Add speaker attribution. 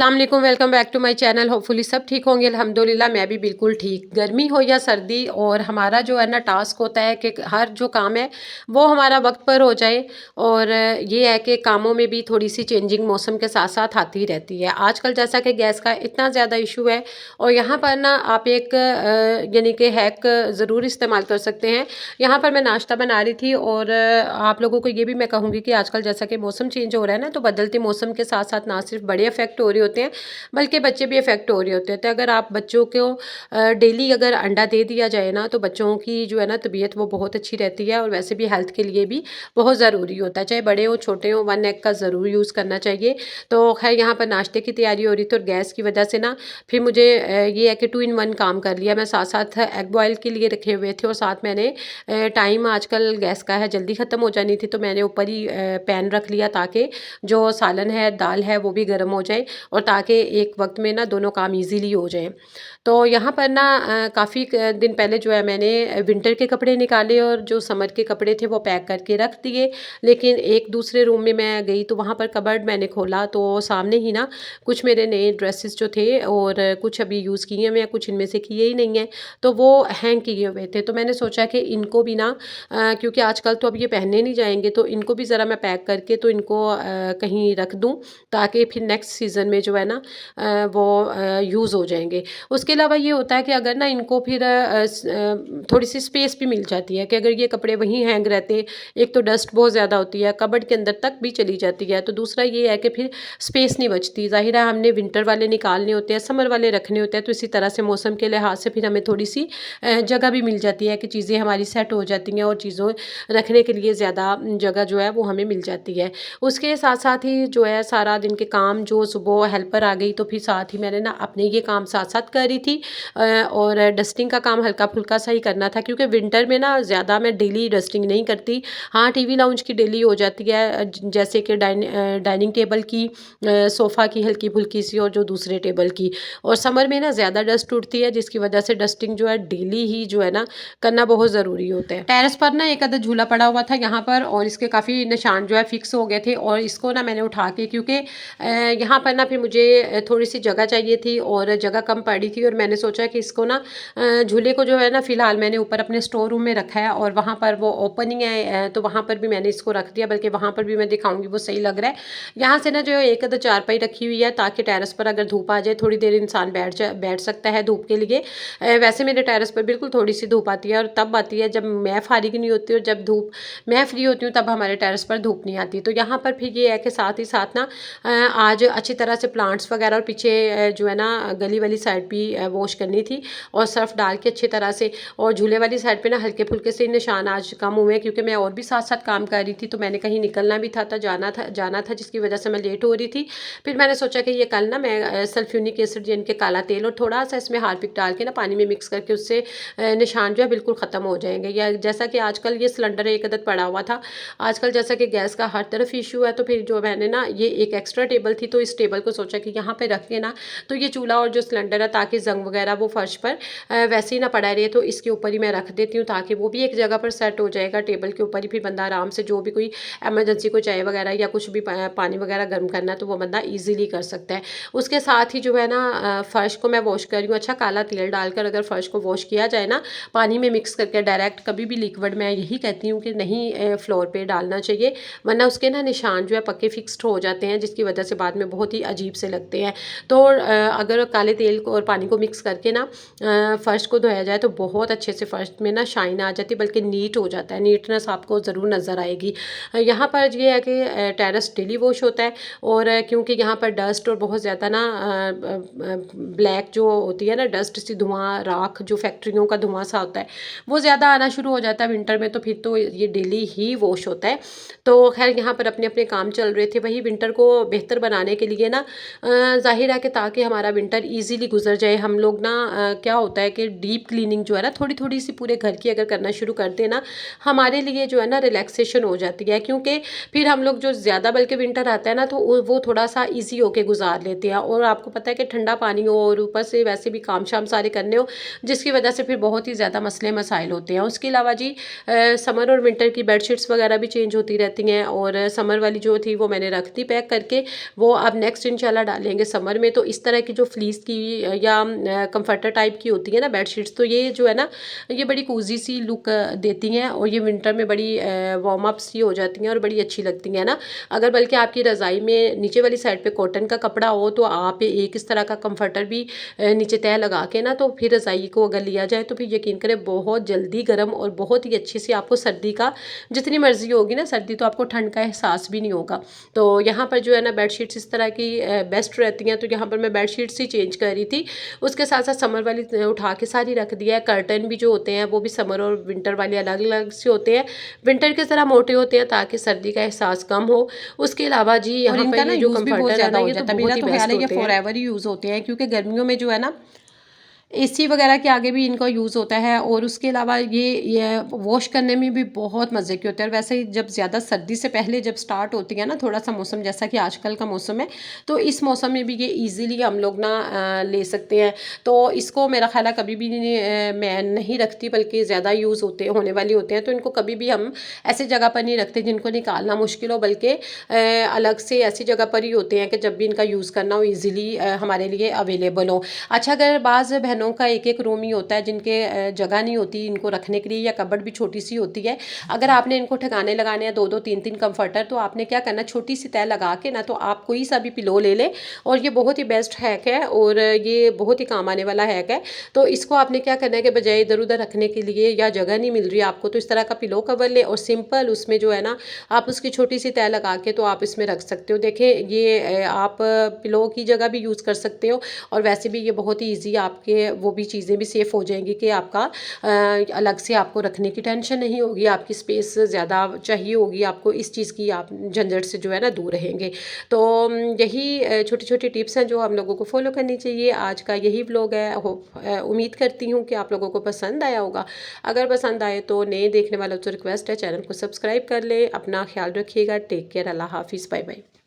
Speaker 1: अस्सलाम वालेकुम, welcome back to my channel. Hopefully सब ठीक होंगे। अल्हम्दुलिल्लाह मैं भी बिल्कुल ठीक। गर्मी हो या सर्दी, और हमारा जो है ना टास्क होता है कि हर जो काम है वो हमारा वक्त पर हो जाए। और ये है कि कामों में भी थोड़ी सी चेंजिंग मौसम के साथ साथ आती रहती है। आजकल जैसा कि गैस का इतना ज़्यादा इशू है, और यहाँ पर ना आप एक यानी कि हैक ज़रूर इस्तेमाल कर सकते हैं। यहाँ पर मैं नाश्ता बना रही थी, और आप लोगों को ये भी मैं कहूँगी कि आजकल जैसा कि मौसम चेंज हो रहा है ना, तो बदलते मौसम के साथ साथ ना सिर्फ बड़े इफेक्ट हो रहे होते हैं बल्कि बच्चे भी इफेक्ट हो रहे होते हैं। तो अगर आप बच्चों को डेली अगर अंडा दे दिया जाए ना, तो बच्चों की जो है ना तबीयत वो बहुत अच्छी रहती है, और वैसे भी हेल्थ के लिए भी बहुत ज़रूरी होता है। चाहे बड़े हो छोटे हो, 1 एग का ज़रूर यूज़ करना चाहिए। तो खैर यहाँ पर नाश्ते की तैयारी हो रही थी, और गैस की वजह से ना फिर मुझे ये है कि 2 in 1 काम कर लिया। मैं साथ साथ एग बॉयल के लिए रखे हुए थे, और साथ मैंने टाइम आजकल गैस का है जल्दी ख़त्म हो जानी थी, तो मैंने ऊपर ही पैन रख लिया ताकि जो सालन है दाल है वो भी गर्म हो जाए, और ताकि एक वक्त में ना दोनों काम इजीली हो जाएं। तो यहाँ पर ना काफ़ी दिन पहले जो है मैंने विंटर के कपड़े निकाले, और जो समर के कपड़े थे वो पैक करके रख दिए। लेकिन एक दूसरे रूम में मैं गई, तो वहाँ पर कबर्ड मैंने खोला, तो सामने ही ना कुछ मेरे नए ड्रेसेस जो थे, और कुछ अभी यूज़ किए हुए हैं, कुछ इनमें से किए ही नहीं हैं, तो वो हैंग किए हुए थे। तो मैंने सोचा कि इनको भी ना क्योंकि आजकल तो अब ये पहनने नहीं जाएंगे, तो इनको भी ज़रा मैं पैक करके तो इनको कहीं रख दूँ, ताकि फिर नेक्स्ट सीज़न में जो है ना वो यूज़ हो जाएंगे। उसके अलावा ये होता है कि अगर ना इनको फिर थोड़ी सी स्पेस भी मिल जाती है, कि अगर ये कपड़े वहीं हैंग रहते, एक तो डस्ट बहुत ज़्यादा होती है, कबर्ड के अंदर तक भी चली जाती है, तो दूसरा ये है कि फिर स्पेस नहीं बचती। ज़ाहिर है हमने विंटर वाले निकालने होते हैं, समर वाले रखने होते हैं, तो इसी तरह से मौसम के लिहाज से फिर हमें थोड़ी सी जगह भी मिल जाती है, कि चीज़ें हमारी सेट हो जाती हैं, और चीज़ों रखने के लिए ज़्यादा जगह जो है वो हमें मिल जाती है। उसके साथ साथ ही जो है सारा दिन के काम, जो सुबह हेल्पर आ गई, तो फिर साथ ही मैंने ना अपने ये काम साथ साथ कर रही थी। और डस्टिंग का काम हल्का फुल्का सा ही करना था, क्योंकि विंटर में ना ज़्यादा मैं डेली डस्टिंग नहीं करती। हाँ, टीवी लाउंज की डेली हो जाती है, जैसे कि डाइनिंग टेबल की, सोफ़ा की हल्की फुल्की सी, और जो दूसरे टेबल की। और समर में ना ज़्यादा डस्ट उठती है, जिसकी वजह से डस्टिंग जो है डेली ही जो है ना करना बहुत ज़रूरी होता है। टेरेस पर ना एक आधा झूला पड़ा हुआ था यहाँ पर, और इसके काफ़ी निशान जो है फिक्स हो गए थे, और इसको ना मैंने उठा के, क्योंकि यहाँ पर ना फिर मुझे थोड़ी सी जगह चाहिए थी, और जगह कम पड़ी थी, और मैंने सोचा कि इसको ना झूले को जो है ना फ़िलहाल मैंने ऊपर अपने स्टोर रूम में रखा है, और वहाँ पर वो ओपनिंग है, तो वहाँ पर भी मैंने इसको रख दिया, बल्कि वहाँ पर भी मैं दिखाऊंगी, वो सही लग रहा है। यहाँ से ना जो एक आधा चारपाई रखी हुई है, ताकि टेरेस पर अगर धूप आ जाए थोड़ी देर इंसान बैठ सकता है धूप के लिए। वैसे मेरे टेरेस पर बिल्कुल थोड़ी सी धूप आती है, और तब आती है जब मैं फारिग नहीं होती, और जब धूप मैं फ्री होती हूँ तब हमारे टेरेस पर धूप नहीं आती। तो यहाँ पर फिर ये है कि साथ ही साथ ना आज अच्छी तरह से प्लांट्स वगैरह, और पीछे जो है ना गली वाली साइड भी वॉश करनी थी, और सर्फ डाल के अच्छी तरह से। और झूले वाली साइड पे ना हल्के फुल्के से निशान आज कम हुए, क्योंकि मैं और भी साथ साथ काम कर रही थी, तो मैंने कहीं निकलना भी था, जाना था, जिसकी वजह से मैं लेट हो रही थी। फिर मैंने सोचा कि ये कल ना मैं सल्फ्यूनिक एसिड यानी कि काला तेल, और थोड़ा सा इसमें हार्पिक डाल के ना पानी में मिक्स करके, उससे निशान जो है बिल्कुल ख़त्म हो जाएंगे। या जैसा कि आजकल ये सिलेंडर एक अदद पड़ा हुआ था, आजकल जैसा कि गैस का हर तरफ इशू है, तो फिर जो मैंने ना ये एक एक्स्ट्रा टेबल थी, तो इस टेबल को सोचा कि यहाँ पे रख के ना, तो ये चूल्हा और जो सिलेंडर है, ताकि जंग वगैरह वो फर्श पर वैसे ही ना पड़ा रहे, तो इसके ऊपर ही मैं रख देती हूँ, ताकि वो भी एक जगह पर सेट हो जाएगा टेबल के ऊपर ही। फिर बंदा आराम से जो भी कोई एमरजेंसी को चाय वगैरह या कुछ भी पानी वगैरह गर्म करना है, तो वो बंदा ईजिली कर सकता है। उसके साथ ही जो है ना फ़र्श को मैं वॉश कर रही हूँ। अच्छा, काला तेल डालकर अगर फ़र्श को वॉश किया जाए ना, पानी में मिक्स करके डायरेक्ट, कभी भी लिक्विड, मैं यही कहती हूँ कि नहीं फ्लोर पे डालना चाहिए, वरना उसके ना निशान जो है पक्के फिक्स्ड हो जाते हैं, जिसकी वजह से बाद में बहुत ही अजीब से लगते हैं। तो अगर काले तेल को और पानी को मिक्स करके ना फ़र्श को धोया जाए, तो बहुत अच्छे से फ़र्श में ना शाइन आ जाती है, बल्कि नीट हो जाता है, नीटनेस आपको ज़रूर नज़र आएगी। यहाँ पर ये है कि टेरेस डेली वॉश होता है, और क्योंकि यहाँ पर डस्ट और बहुत ज़्यादा ना ब्लैक जो होती है ना डस्ट सी, धुआं राख जो फैक्ट्रियों का धुआं सा होता है, वो ज़्यादा आना शुरू हो जाता है विंटर में, तो फिर तो ये डेली ही वॉश होता है। तो खैर यहाँ पर अपने अपने काम चल रहे थे। वही विंटर को बेहतर बनाने के लिए ना ज़ाहिर है कि ताकि हमारा विंटर इजीली गुजर जाए, हम लोग ना क्या होता है कि डीप क्लीनिंग जो है ना थोड़ी थोड़ी सी पूरे घर की अगर करना शुरू कर दें ना, हमारे लिए जो है ना रिलैक्सेशन हो जाती है। क्योंकि फिर हम लोग जो ज़्यादा बल्कि विंटर आता है ना, तो वो थोड़ा सा ईजी होके गुजार लेते हैं। और आपको पता है कि ठंडा पानी हो, और ऊपर से वैसे भी काम शाम सारे करने हो, जिसकी वजह से फिर बहुत ही ज़्यादा मसले मसाइल होते हैं। उसके अलावा जी समर और विंटर की बेडशीट्स वगैरह भी चेंज होती रहती हैं, और समर वाली जो थी वो मैंने रख दी पैक करके। वो अब नेक्स्ट इंशाल्लाह वाला डालेंगे समर में तो इस तरह की जो फ्लीस की या कंफर्टर टाइप की होती है ना बेडशीट्स, तो ये जो है ना ये बड़ी कोजी सी लुक देती हैं और ये विंटर में बड़ी वार्म अप सी हो जाती हैं और बड़ी अच्छी लगती हैं ना। अगर बल्कि आपकी रज़ाई में नीचे वाली साइड पे कॉटन का कपड़ा हो तो आप एक इस तरह का कंफर्टर भी नीचे तह लगा के ना, तो फिर रज़ाई को अगर लिया जाए तो फिर यकीन करें बहुत जल्दी गर्म और बहुत ही अच्छे से आपको सर्दी का जितनी मर्जी होगी ना सर्दी, तो आपको ठंड का एहसास भी नहीं होगा। तो यहाँ पर जो है ना बेडशीट्स इस तरह की बेस्ट रहती हैं। तो यहाँ पर मैं बेडशीट्स ही चेंज कर रही थी, उसके साथ साथ समर वाली उठा के सारी रख दिया है। कर्टन भी जो होते हैं वो भी समर और विंटर वाले अलग अलग से होते हैं, विंटर की तरह मोटे होते हैं ताकि सर्दी का एहसास कम हो। उसके अलावा जी यहाँ पर ये जो कंफर्टर है ना ये तो बहुत ही बेस्ट होते हैं, फॉरएवर यूज़ होते हैं क्योंकि गर्मियों में जो है ना एसी वगैरह के आगे भी इनका यूज़ होता है। और उसके अलावा ये वॉश करने में भी बहुत मज़े के होते हैं। और वैसे ही जब ज़्यादा सर्दी से पहले जब स्टार्ट होती है ना थोड़ा सा मौसम जैसा कि आजकल का मौसम है, तो इस मौसम में भी ये इजीली हम लोग ना ले सकते हैं। तो इसको मेरा ख्याल है कभी भी मैं नहीं रखती, बल्कि ज़्यादा यूज़ होने वाली होते हैं तो इनको कभी भी हम ऐसी जगह पर नहीं रखते जिनको निकालना मुश्किल हो, बल्कि अलग से ऐसी जगह पर ही होते हैं कि जब भी इनका यूज़ करना हो ईज़िली हमारे लिए अवेलेबल हो। अच्छा, अगर बाज़ बहनों का एक एक रूम ही होता है जिनके जगह नहीं होती इनको रखने के लिए, या कबर्ड भी छोटी सी होती है, अगर आपने इनको ठिकाने लगाने हैं 2-2 3-3 कंफर्टर, तो आपने क्या करना छोटी सी तह लगा के ना, तो आप कोई सा भी पिलो ले लें। और ये बहुत ही बेस्ट हैक है और ये बहुत ही काम आने वाला हैक है। तो इसको आपने क्या करना है कि बजाय इधर उधर रखने के लिए या जगह नहीं मिल रही आपको, तो इस तरह का पिलो कवर ले और सिंपल उसमें जो है ना आप उसकी छोटी सी तह लगा के तो आप इसमें रख सकते हो। देखें ये आप पिलो की जगह भी यूज़ कर सकते हो और वैसे भी ये बहुत ही ईजी आपके वो भी चीज़ें भी सेफ़ हो जाएंगी कि आपका अलग से आपको रखने की टेंशन नहीं होगी, आपकी स्पेस ज़्यादा चाहिए होगी आपको, इस चीज़ की आप झंझट से जो है ना दूर रहेंगे। तो यही छोटी छोटी टिप्स हैं जो हम लोगों को फॉलो करनी चाहिए। आज का यही व्लॉग है, उम्मीद करती हूँ कि आप लोगों को पसंद आया होगा। अगर पसंद आए तो नए देखने वालों से रिक्वेस्ट है चैनल को सब्सक्राइब कर ले। अपना ख्याल रखिएगा। Take care. अल्लाह हाफिज़। Bye bye.